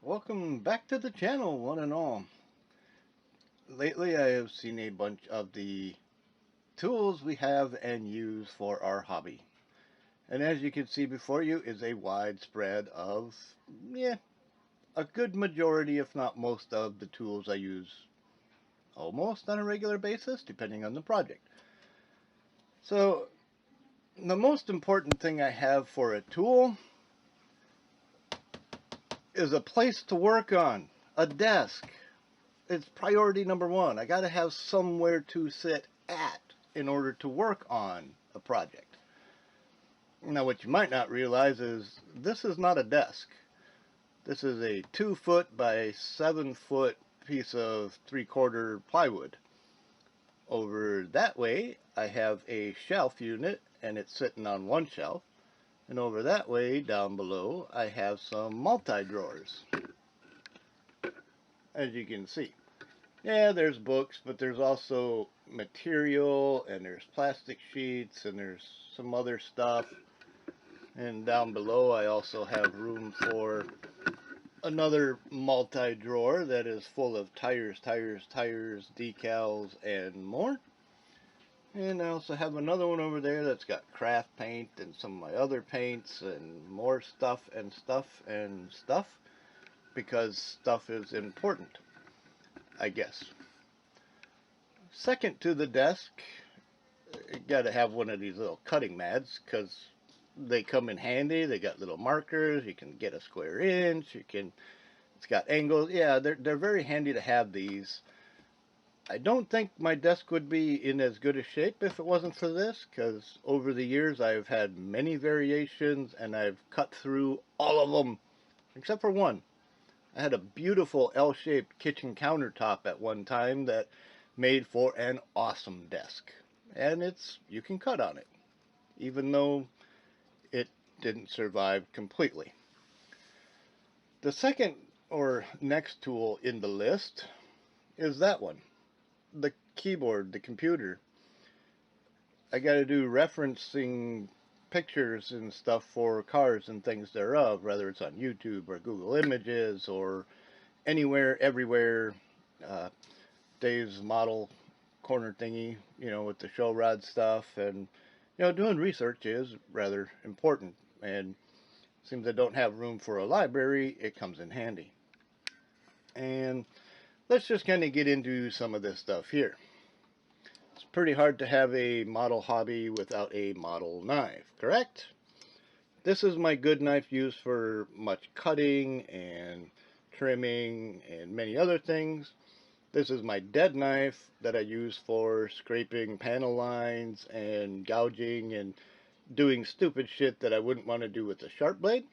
Welcome back to the channel, one and all. Lately I have seen a bunch of the tools we have and use for our hobby. And as you can see before you is a wide spread of, a good majority if not most of the tools I use almost on a regular basis depending on the project. So the most important thing I have for a tool is a place to work on, a desk. It's priority number one. I got to have somewhere to sit at in order to work on a project. Now, what you might not realize is this is not a desk. This is a 2-foot by 7-foot piece of 3/4 plywood. Over that way, I have a shelf unit, and it's sitting on one shelf. And over that way, down below, I have some multi-drawers, as you can see. Yeah, there's books, but there's also material, and there's plastic sheets, and there's some other stuff. And down below I also have room for another multi-drawer that is full of tires, decals, and more. And I also have another one over there that's got craft paint and some of my other paints and more stuff and stuff and stuff, because stuff is important, I guess. Second to the desk, you gotta have one of these little cutting mads because they come in handy. They got little markers. You can get a square inch. It's got angles. Yeah, they're very handy to have these. I don't think my desk would be in as good a shape if it wasn't for this, because over the years I've had many variations and I've cut through all of them except for one. I had a beautiful L-shaped kitchen countertop at one time that made for an awesome desk. And you can cut on it, even though it didn't survive completely. The second or next tool in the list is that one, the keyboard, the computer. I got to do referencing pictures and stuff for cars and things thereof, whether it's on YouTube or Google Images or anywhere, everywhere. Uh, Dave's model corner thingy, with the show rod stuff, and doing research is rather important. And since I don't have room for a library, it comes in handy. And let's just kind of get into some of this stuff here. It's pretty hard to have a model hobby without a model knife, correct? This is my good knife used for much cutting and trimming and many other things. This is my dead knife that I use for scraping panel lines and gouging and doing stupid shit that I wouldn't want to do with a sharp blade.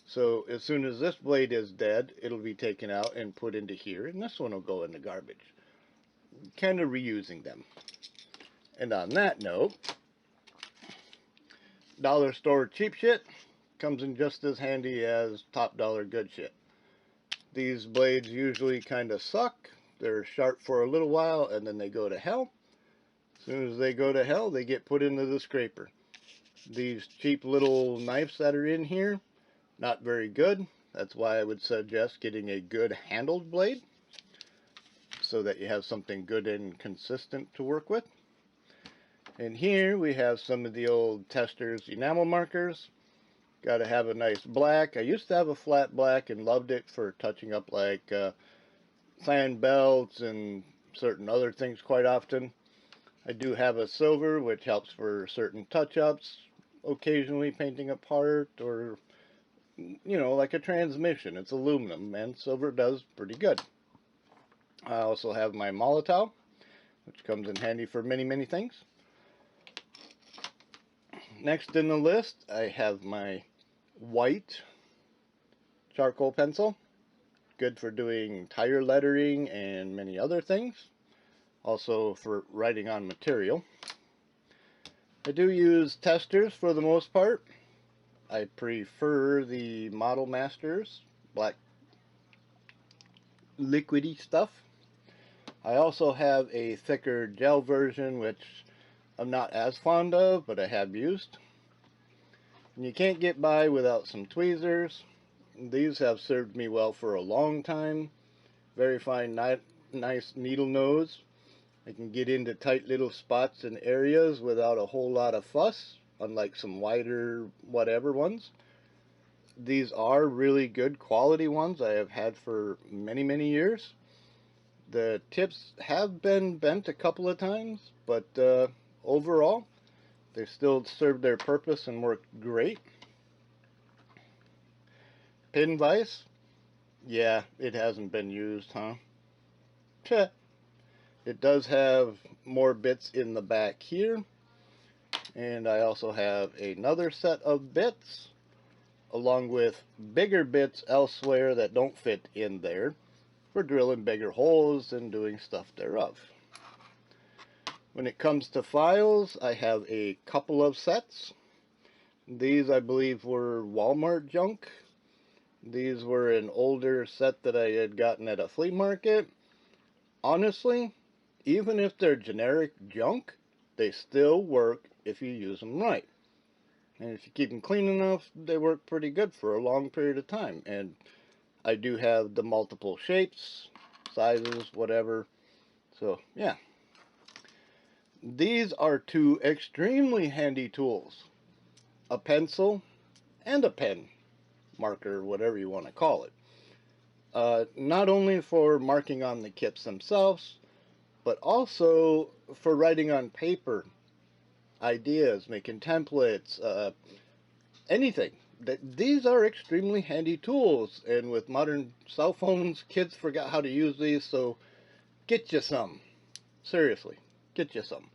So as soon as this blade is dead, it'll be taken out and put into here, and this one will go in the garbage. Kind of reusing them. And on that note, dollar store cheap shit comes in just as handy as top dollar good shit. These blades usually kind of suck. They're sharp for a little while and then they go to hell. As soon as they go to hell, they get put into the scraper. These cheap little knives that are in here, not very good. That's why I would suggest getting a good handled blade so that you have something good and consistent to work with. And here we have some of the old Testors enamel markers. Got to have a nice black. I used to have a flat black and loved it for touching up like fan belts and certain other things quite often. I do have a silver, which helps for certain touch-ups, occasionally painting a part, or like a transmission. It's aluminum, and silver does pretty good. I also have my Molotow, which comes in handy for many, many things. Next in the list, I have my white charcoal pencil. Good for doing tire lettering and many other things. Also for writing on material. I do use Testors for the most part. I prefer the Model Masters, black liquidy stuff. I also have a thicker gel version, which I'm not as fond of, but I have used. And you can't get by without some tweezers. These have served me well for a long time. Very fine, nice needle nose. I can get into tight little spots and areas without a whole lot of fuss, unlike some wider whatever ones. These are really good quality ones I have had for many, many years. The tips have been bent a couple of times, but overall, they still serve their purpose and work great. Pin vise, yeah, it hasn't been used, huh? Tch. It does have more bits in the back here, and I also have another set of bits, along with bigger bits elsewhere that don't fit in there, for drilling bigger holes and doing stuff thereof. When it comes to files, I have a couple of sets. These, I believe, were Walmart junk. These were an older set that I had gotten at a flea market. Honestly, even if they're generic junk, they still work if you use them right. And if you keep them clean enough, they work pretty good for a long period of time. And I do have the multiple shapes, sizes, whatever. So, yeah. These are two extremely handy tools. A pencil and a pen, marker, whatever you want to call it. Not only for marking on the kits themselves, but also for writing on paper, ideas, making templates, anything. These are extremely handy tools, and with modern cell phones, kids forgot how to use these, so get you some. Seriously, get you some.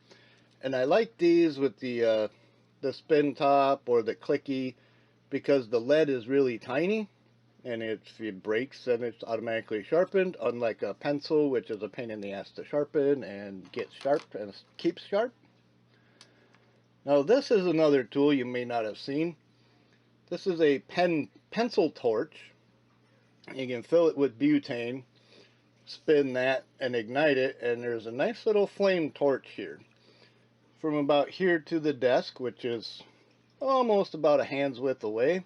And I like these with the spin top or the clicky, because the lead is really tiny, and if it breaks, then it's automatically sharpened, unlike a pencil, which is a pain in the ass to sharpen and get sharp and keeps sharp. Now this is another tool you may not have seen. This is a pencil torch. You can fill it with butane, spin that, and ignite it, and there's a nice little flame torch here. From about here to the desk, which is almost about a hand's width away,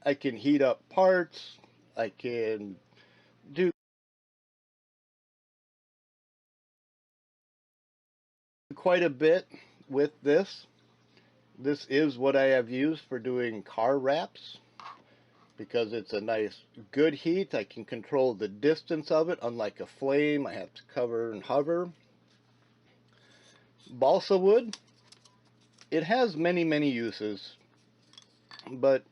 I can heat up parts. I can do quite a bit with this. This is what I have used for doing car wraps, because it's a nice good heat. I can control the distance of it, unlike a flame I have to cover and hover. Balsa wood, it has many uses, but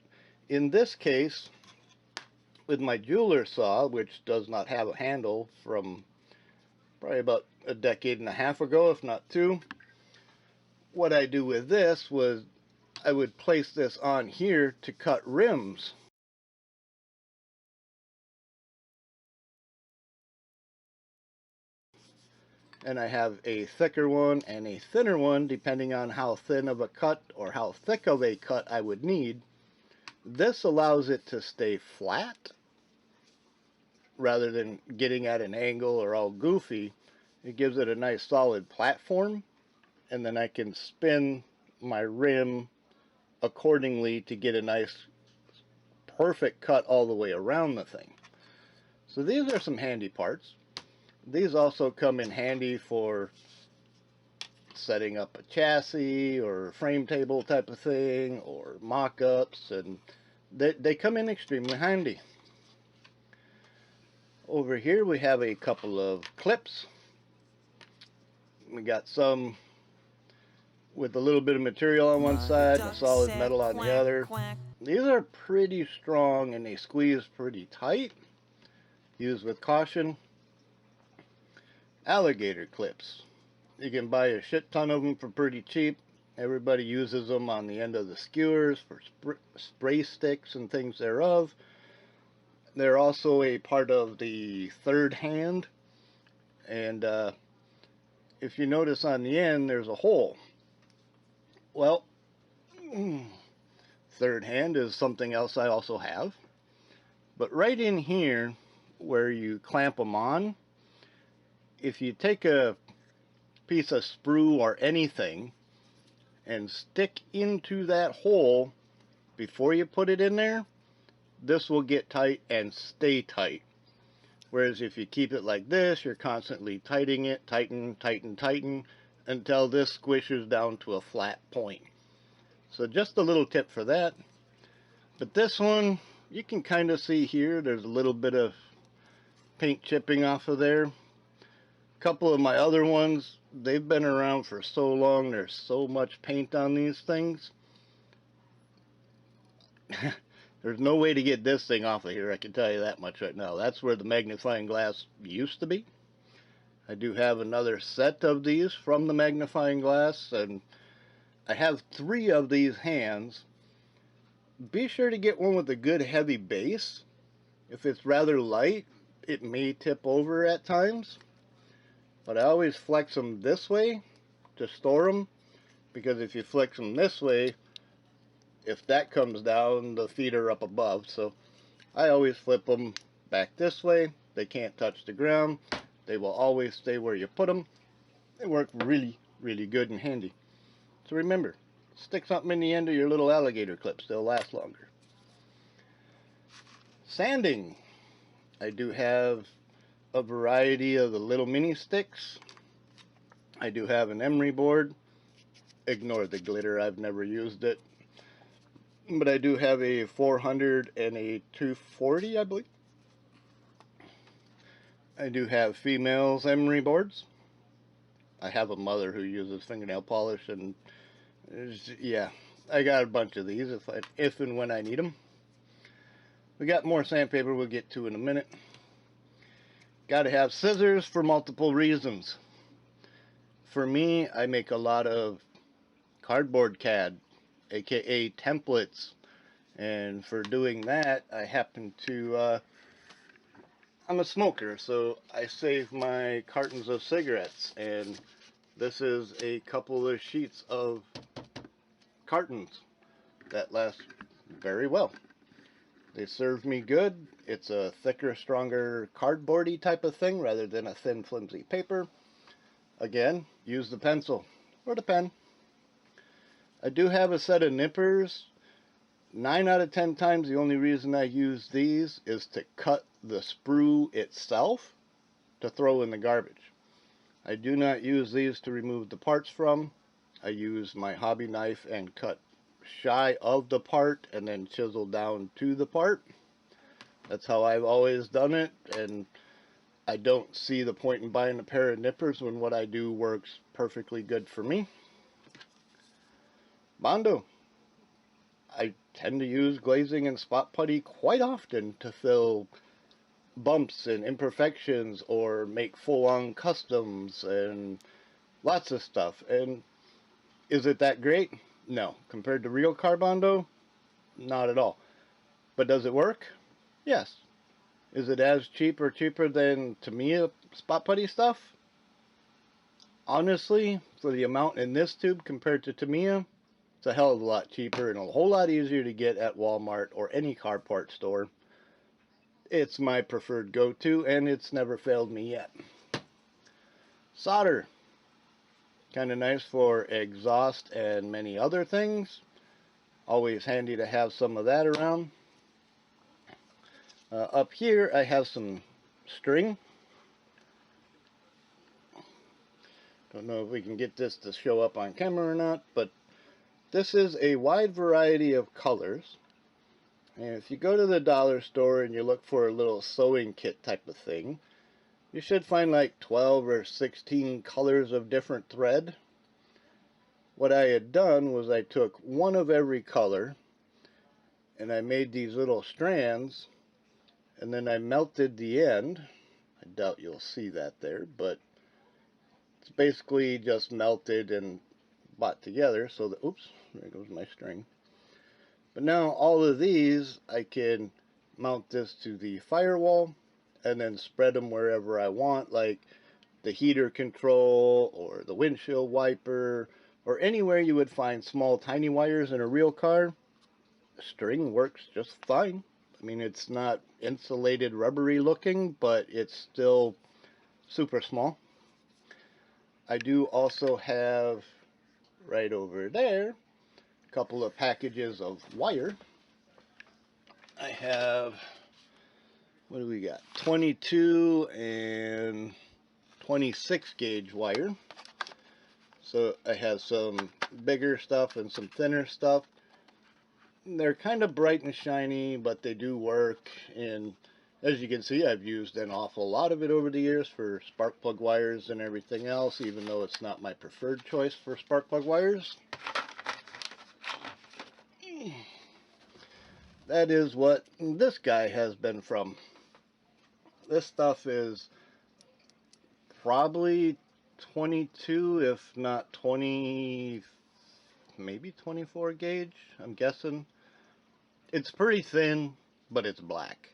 in this case, with my jeweler saw, which does not have a handle, from probably about a decade and a half ago, if not two, what I do with this was I would place this on here to cut rims. And I have a thicker one and a thinner one, depending on how thin of a cut or how thick of a cut I would need. This allows it to stay flat rather than getting at an angle or all goofy. It gives it a nice solid platform, and then I can spin my rim accordingly to get a nice perfect cut all the way around the thing. So these are some handy parts. These also come in handy for setting up a chassis or frame table type of thing, or mock-ups, and they come in extremely handy. Over here we have a couple of clips. We got some with a little bit of material on one side and a solid metal on the other. These are pretty strong and they squeeze pretty tight. Use with caution. Alligator clips. You can buy a shit ton of them for pretty cheap. Everybody uses them on the end of the skewers for spray sticks and things thereof. They're also a part of the third hand, and if you notice on the end there's a hole. Well, third hand is something else I also have, but right in here where you clamp them on, if you take a piece of sprue or anything and stick into that hole before you put it in there, this will get tight and stay tight. Whereas if you keep it like this, you're constantly tightening it, tighten, until this squishes down to a flat point. So just a little tip for that. But this one, you can kind of see here, there's a little bit of paint chipping off of there. A couple of my other ones, they've been around for so long, there's so much paint on these things. There's no way to get this thing off of here, I can tell you that much right now. That's where the magnifying glass used to be. I do have another set of these from the magnifying glass, and I have 3 of these hands. Be sure to get one with a good heavy base. If it's rather light, it may tip over at times. But I always flex them this way to store them, because if you flex them this way, if that comes down, the feet are up above. So I always flip them back this way. They can't touch the ground. They will always stay where you put them. They work really, really good and handy. So remember, stick something in the end of your little alligator clips. They'll last longer. Sanding. I do have a variety of the little mini sticks. I do have an emery board. Ignore the glitter, I've never used it. But I do have a 400 and a 240, I believe. I do have females emery boards. I have a mother who uses fingernail polish, and yeah, I got a bunch of these if and when I need them. We got more sandpaper we'll get to in a minute. Got to have scissors for multiple reasons. For me, I make a lot of cardboard CAD, aka templates, and for doing that, I happen to I'm a smoker, so I save my cartons of cigarettes, and this is a couple of sheets of cartons that last very well. They serve me good. It's a thicker, stronger, cardboardy type of thing rather than a thin, flimsy paper. Again, use the pencil or the pen. I do have a set of nippers. 9 out of 10 times the only reason I use these is to cut the sprue itself to throw in the garbage. I do not use these to remove the parts from. I use my hobby knife and cut shy of the part and then chisel down to the part. That's how I've always done it, and I don't see the point in buying a pair of nippers when what I do works perfectly good for me. Bondo. I tend to use glazing and spot putty quite often to fill bumps and imperfections or make full-on customs and lots of stuff. And is it that great? No. Compared to real Carbondo? Not at all. But does it work? Yes. Is it as cheap or cheaper than Tamiya spot putty stuff? Honestly, for the amount in this tube compared to Tamiya, it's a hell of a lot cheaper and a whole lot easier to get at Walmart or any car part store. It's my preferred go-to, and it's never failed me yet. Solder. Kind of nice for exhaust and many other things. Always handy to have some of that around. Up here I have some string. Don't know if we can get this to show up on camera or not, but this is a wide variety of colors. And if you go to the dollar store and you look for a little sewing kit type of thing, you should find like 12 or 16 colors of different thread. What I had done was I took one of every color and I made these little strands, and then I melted the end. I doubt you'll see that there, but it's basically just melted and bought together so that, oops, there goes my string. But now all of these, I can mount this to the firewall and then spread them wherever I want, like the heater control or the windshield wiper, or anywhere you would find small tiny wires in a real car. String works just fine. I mean, it's not insulated rubbery looking, but it's still super small. I do also have right over there a couple of packages of wire. I have, what do we got? 22 and 26 gauge wire. So I have some bigger stuff and some thinner stuff. They're kind of bright and shiny, but they do work. And as you can see, I've used an awful lot of it over the years for spark plug wires and everything else, even though it's not my preferred choice for spark plug wires. That is what this guy has been from. This stuff is probably 22, if not 20, maybe 24 gauge, I'm guessing. It's pretty thin, but it's black,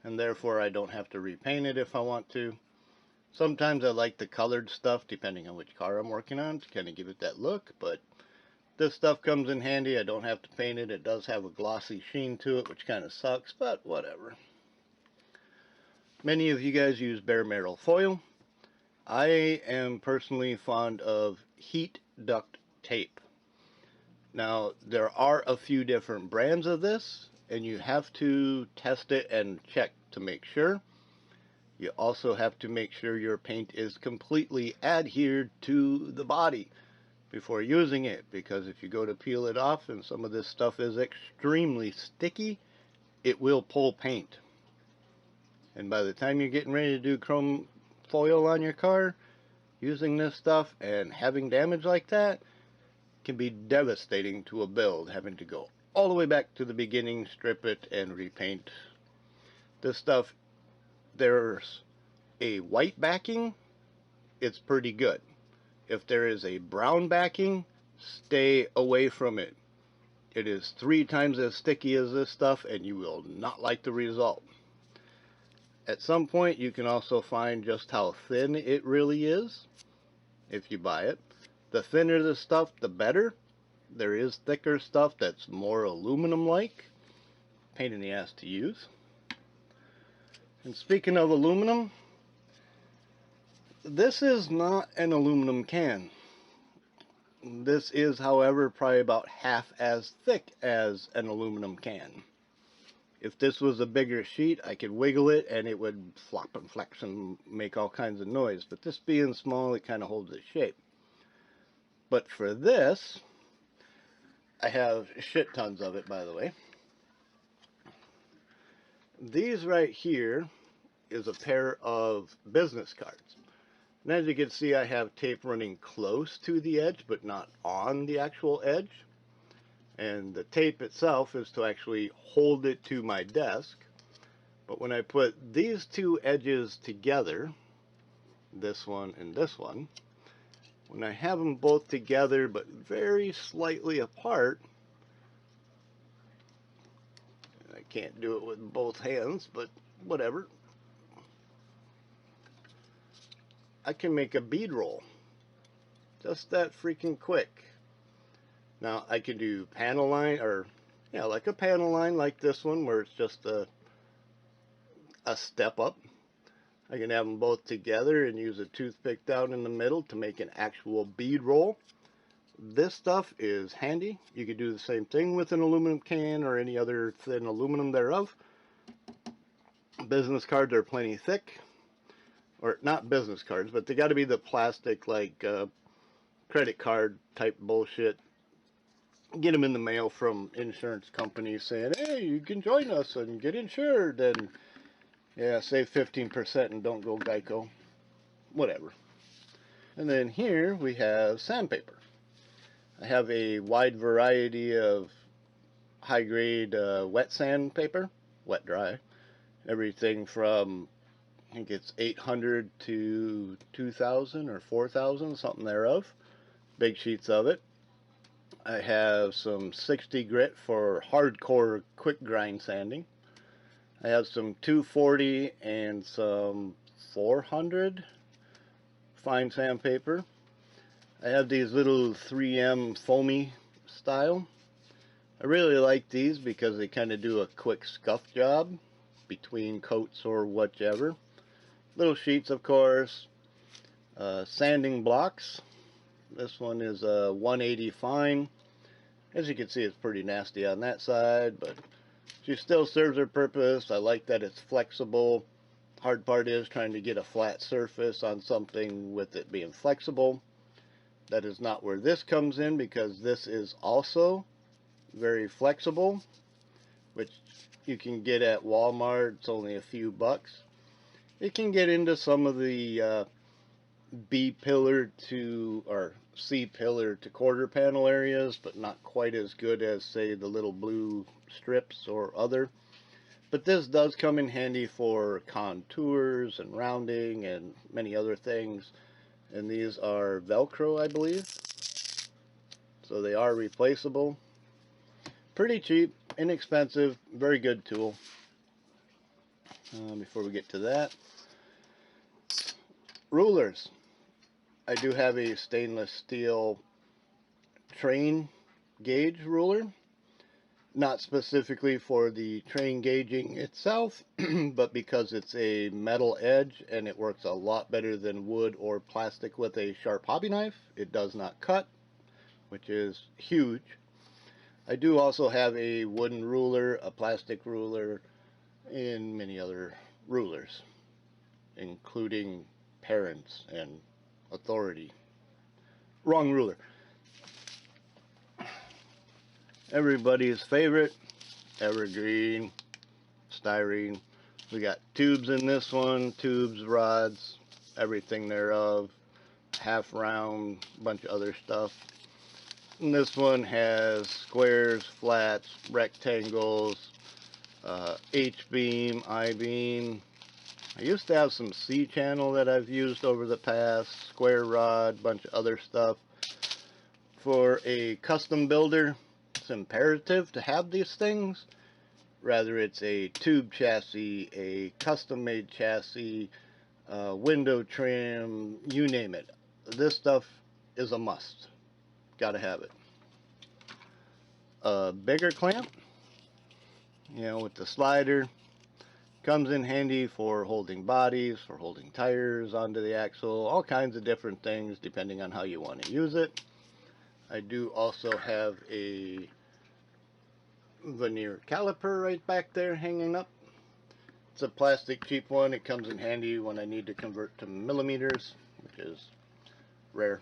and therefore I don't have to repaint it if I want to. Sometimes I like the colored stuff, depending on which car I'm working on, to kind of give it that look, but this stuff comes in handy. I don't have to paint it. It does have a glossy sheen to it, which kind of sucks, but whatever. Many of you guys use bare metal foil. I am personally fond of heat duct tape. Now, there are a few different brands of this, and you have to test it and check to make sure. You also have to make sure your paint is completely adhered to the body before using it, because if you go to peel it off and some of this stuff is extremely sticky, it will pull paint. And by the time you're getting ready to do chrome foil on your car, using this stuff and having damage like that can be devastating to a build, having to go all the way back to the beginning, strip it, and repaint. This stuff, there's a white backing, it's pretty good. If there is a brown backing, stay away from it. It is 3 times as sticky as this stuff, and you will not like the result. At some point, you can also find just how thin it really is if you buy it. The thinner the stuff, the better. There is thicker stuff that's more aluminum-like. Pain in the ass to use. And speaking of aluminum, this is not an aluminum can. This is, however, probably about half as thick as an aluminum can. If this was a bigger sheet, I could wiggle it and it would flop and flex and make all kinds of noise. But this being small, it kind of holds its shape. But for this, I have shit tons of it, by the way. These right here is a pair of business cards. And as you can see, I have tape running close to the edge, but not on the actual edge. And the tape itself is to actually hold it to my desk. But when I put these two edges together, this one and this one, when I have them both together but very slightly apart, I can't do it with both hands, but whatever, I can make a bead roll. Just that freaking quick. Now I can do panel line, or yeah, like a panel line like this one where it's just a step up. I can have them both together and use a toothpick down in the middle to make an actual bead roll. This stuff is handy. You could do the same thing with an aluminum can or any other thin aluminum thereof. Business cards are plenty thick. Or not business cards, but they got to be the plastic, like credit card type bullshit. Get them in the mail from insurance companies saying, hey, you can join us and get insured, and yeah, save 15% and don't go Geico. Whatever. And then here we have sandpaper. I have a wide variety of high grade wet sandpaper, wet dry. Everything from, I think it's 800 to 2,000 or 4,000, something thereof. Big sheets of it. I have some 60 grit for hardcore quick grind sanding. I have some 240 and some 400 fine sandpaper. I have these little 3M foamy style. I really like these because they kind of do a quick scuff job between coats or whichever. Little sheets, of course. Sanding blocks. This one is a 180 fine. As you can see, it's pretty nasty on that side, but she still serves her purpose. I like that it's flexible. Hard part is trying to get a flat surface on something with it being flexible. That is not where this comes in, because this is also very flexible, which you can get at Walmart. It's only a few bucks. It can get into some of the B pillar to, or C pillar to quarter panel areas, but not quite as good as, say, the little blue strips or other. But this does come in handy for contours and rounding and many other things. And these are Velcro, I believe. So they are replaceable. Pretty cheap, inexpensive, very good tool. Before we get to that, rulers. I do have a stainless steel train gauge ruler. Not specifically for the train gauging itself, but because it's a metal edge and it works a lot better than wood or plastic with a sharp hobby knife. It does not cut, which is huge. I do also have a wooden ruler, a plastic ruler, and many other rulers, including parents and authority. Wrong ruler. Everybody's favorite, evergreen, styrene. We got tubes in this one, tubes, rods, everything thereof, half round, bunch of other stuff. And this one has squares, flats, rectangles, H-beam, I-beam. I used to have some C-channel that I've used over the past, square rod, bunch of other stuff. For a custom builder, it's imperative to have these things. Rather it's a tube chassis, a custom made chassis, window trim, you name it. This stuff is a must. Gotta have it. A bigger clamp, you know, with the slider. Comes in handy for holding bodies, for holding tires onto the axle, all kinds of different things depending on how you want to use it. I do also have a veneer caliper right back there hanging up. It's a plastic cheap one. It comes in handy when I need to convert to millimeters, which is rare.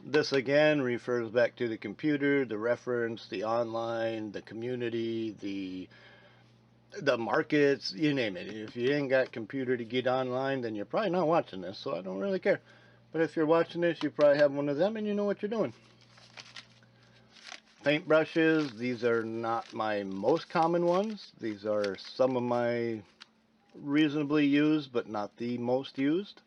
This again refers back to the computer, the reference, the online, the community, the markets, you name it. If you ain't got computer to get online, then you're probably not watching this, so I don't really care. But if you're watching this, you probably have one of them and you know what you're doing. Paint brushes, these are not my most common ones. These are some of my reasonably used, but not the most used.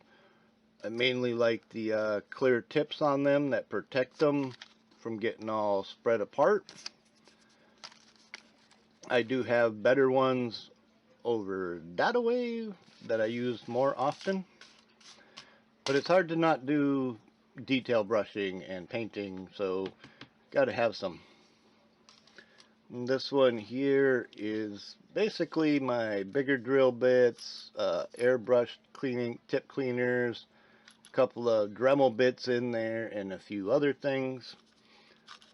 I mainly like the clear tips on them that protect them from getting all spread apart. I do have better ones over that away that I use more often. But it's hard to not do detail brushing and painting, so gotta have some. And this one here is basically my bigger drill bits, airbrush cleaning, tip cleaners, a couple of Dremel bits in there, and a few other things.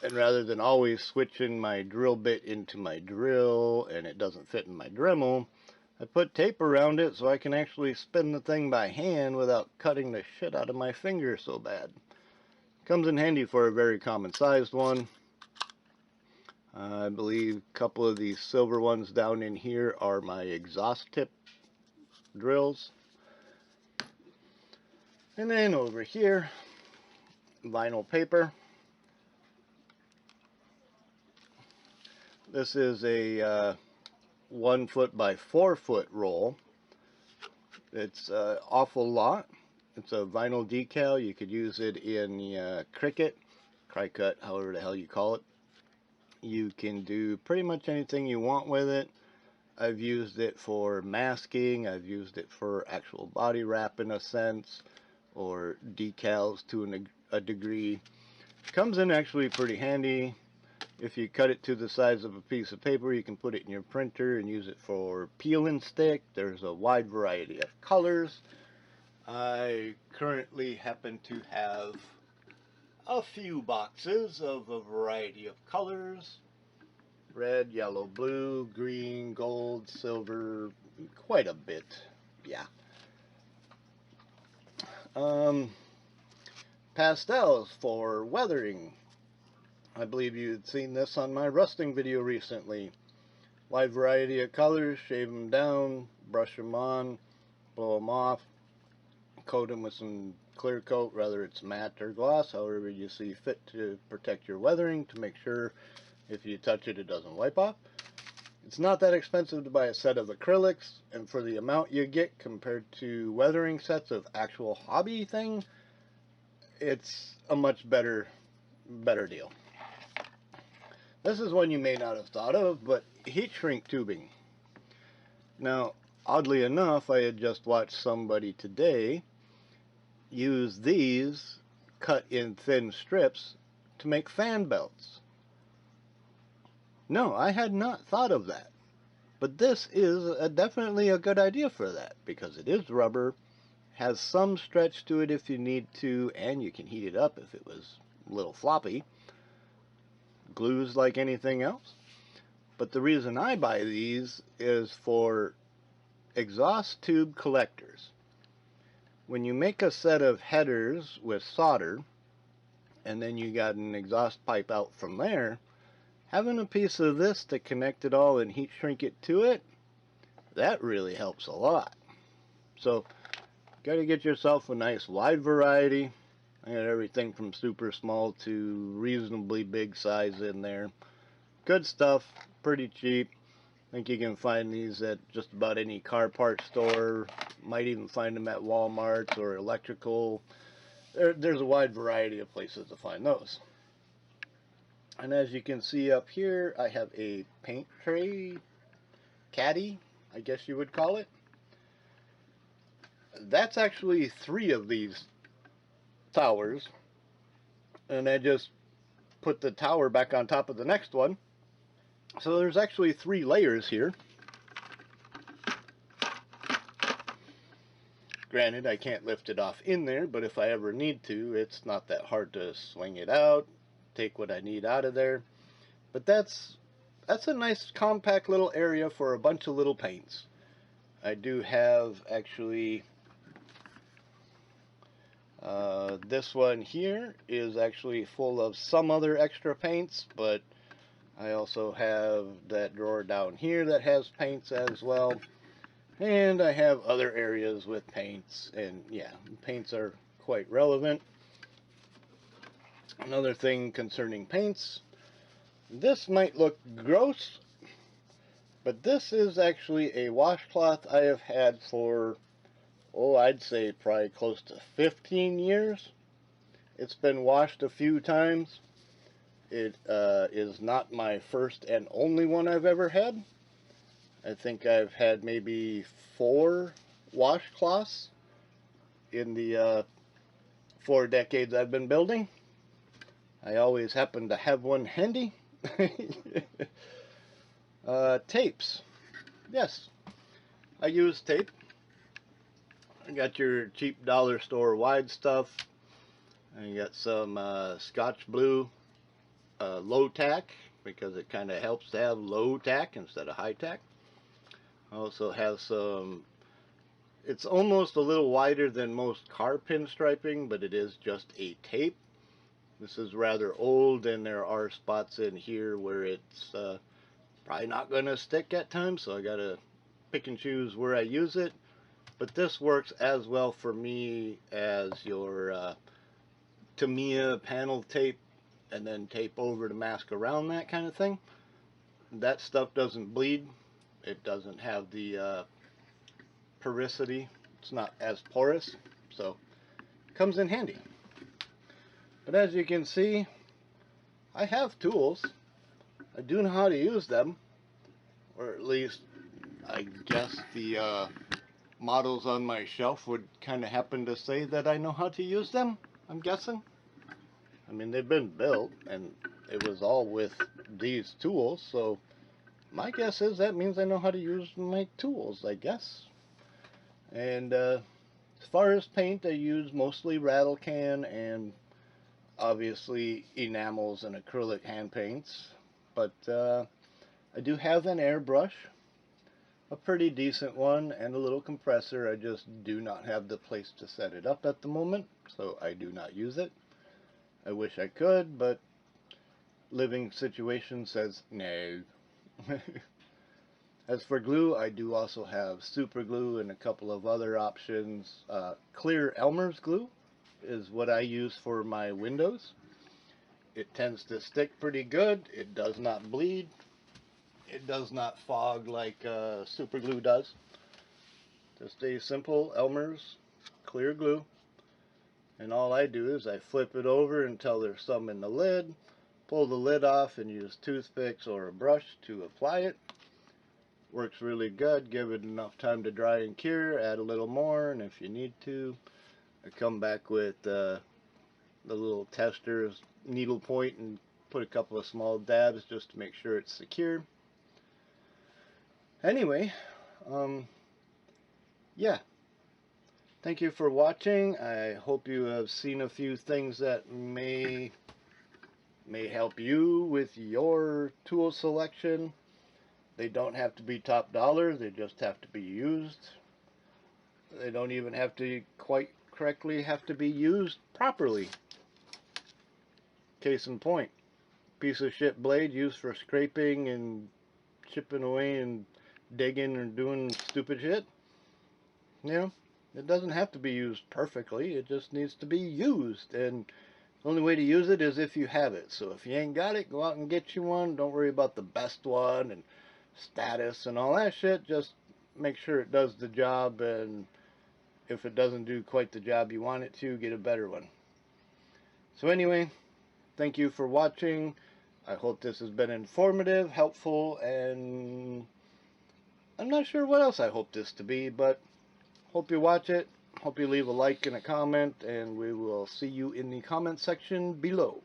And rather than always switching my drill bit into my drill and it doesn't fit in my Dremel, I put tape around it so I can actually spin the thing by hand without cutting the shit out of my finger so bad. Comes in handy for a very common sized one. I believe a couple of these silver ones down in here are my exhaust tip drills. And then over here, vinyl paper. This is a 1 foot by 4 foot roll. It's an awful lot. It's a vinyl decal. You could use it in the Cricut, Cricut, however the hell you call it. You can do pretty much anything you want with it. I've used it for masking. I've used it for actual body wrap in a sense, or decals to a degree. Comes in actually pretty handy. If you cut it to the size of a piece of paper, you can put it in your printer and use it for peel and stick. There's a wide variety of colors. I currently happen to have a few boxes of a variety of colors. red, yellow, blue, green, gold, silver, quite a bit. Yeah. Um, Pastels for weathering. I believe you'd seen this on my rusting video recently. Wide variety of colors, shave them down, brush them on, blow them off, coat them with some clear coat, whether it's matte or gloss, however you see fit to protect your weathering, to make sure if you touch it, it doesn't wipe off. It's not that expensive to buy a set of acrylics, and for the amount you get compared to weathering sets of actual hobby thing, it's a much better deal. This is one you may not have thought of, but heat shrink tubing. Now, oddly enough, I had just watched somebody today use these cut in thin strips to make fan belts. No, I had not thought of that. But this is definitely a good idea for that, because it is rubber, has some stretch to it if you need to, and you can heat it up if it was a little floppy. Glues like anything else. But the reason I buy these is for exhaust tube collectors. When you make a set of headers with solder, and then you got an exhaust pipe out from there, having a piece of this to connect it all and heat shrink it to it, that really helps a lot. So, got to get yourself a nice wide variety. I got everything from super small to reasonably big size in there. Good stuff, pretty cheap. I think you can find these at just about any car part store. Might even find them at Walmart or electrical. There's a wide variety of places to find those. And as you can see up here, I have a paint tray, caddy, I guess you would call it. That's actually 3 of these towers, and I just put the tower back on top of the next one. So there's actually 3 layers here. Granted, I can't lift it off in there, but if I ever need to, it's not that hard to swing it out, take what I need out of there. But that's a nice compact little area for a bunch of little paints. I do have actually this one here is actually full of some other extra paints, but I also have that drawer down here that has paints as well. And I have other areas with paints, and yeah, paints are quite relevant. Another thing concerning paints, this might look gross, but this is actually a washcloth I have had for, I'd say probably close to 15 years. It's been washed a few times. It is not my first and only one I've ever had. I think I've had maybe 4 washcloths in the 4 decades I've been building. I always happen to have one handy. Tapes. Yes, I use tape. I got your cheap dollar store wide stuff. I got some Scotch Blue low tack, because it kind of helps to have low tack instead of high tack. I also have some, it's almost a little wider than most car pinstriping, but it is just a tape. This is rather old, and there are spots in here where it's probably not going to stick at times, so I got to pick and choose where I use it. But this works as well for me as your Tamiya panel tape, and then tape over to mask around, that kind of thing. That stuff doesn't bleed. It doesn't have the porosity. It's not as porous, so it comes in handy. But as you can see, I have tools. I do know how to use them, or at least I guess the models on my shelf would kind of happen to say that I know how to use them, I'm guessing. I mean, they've been built, and it was all with these tools, so my guess is that means I know how to use my tools, I guess. And as far as paint, I use mostly rattle can and obviously enamels and acrylic hand paints. But I do have an airbrush, a pretty decent one, and a little compressor. I just do not have the place to set it up at the moment, so I do not use it. I wish I could, but living situation says no. As for glue, I do also have super glue and a couple of other options. Clear Elmer's glue is what I use for my windows. It tends to stick pretty good. It does not bleed. It does not fog like super glue does. Just a simple Elmer's clear glue. And all I do is I flip it over until there's some in the lid, pull the lid off, and use toothpicks or a brush to apply it. Works really good. Give it enough time to dry and cure. Add a little more, and if you need to, I come back with the little tester's needle point and put a couple of small dabs just to make sure it's secure. Anyway, yeah. Thank you for watching. I hope you have seen a few things that may help you with your tool selection. They don't have to be top dollar, they just have to be used. They don't even have to quite correctly have to be used properly. Case in point, piece of shit blade used for scraping and chipping away and digging and doing stupid shit. You know, it doesn't have to be used perfectly, it just needs to be used, and the only way to use it is if you have it. So if you ain't got it, go out and get you one. Don't worry about the best one and status and all that shit. Just make sure it does the job, and if it doesn't do quite the job you want it to, get a better one. So anyway, thank you for watching. I hope this has been informative, helpful, and I'm not sure what else I hope this to be, but hope you watch it. Hope you leave a like and a comment, and we will see you in the comment section below.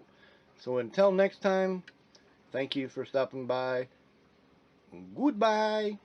So until next time, thank you for stopping by. Goodbye.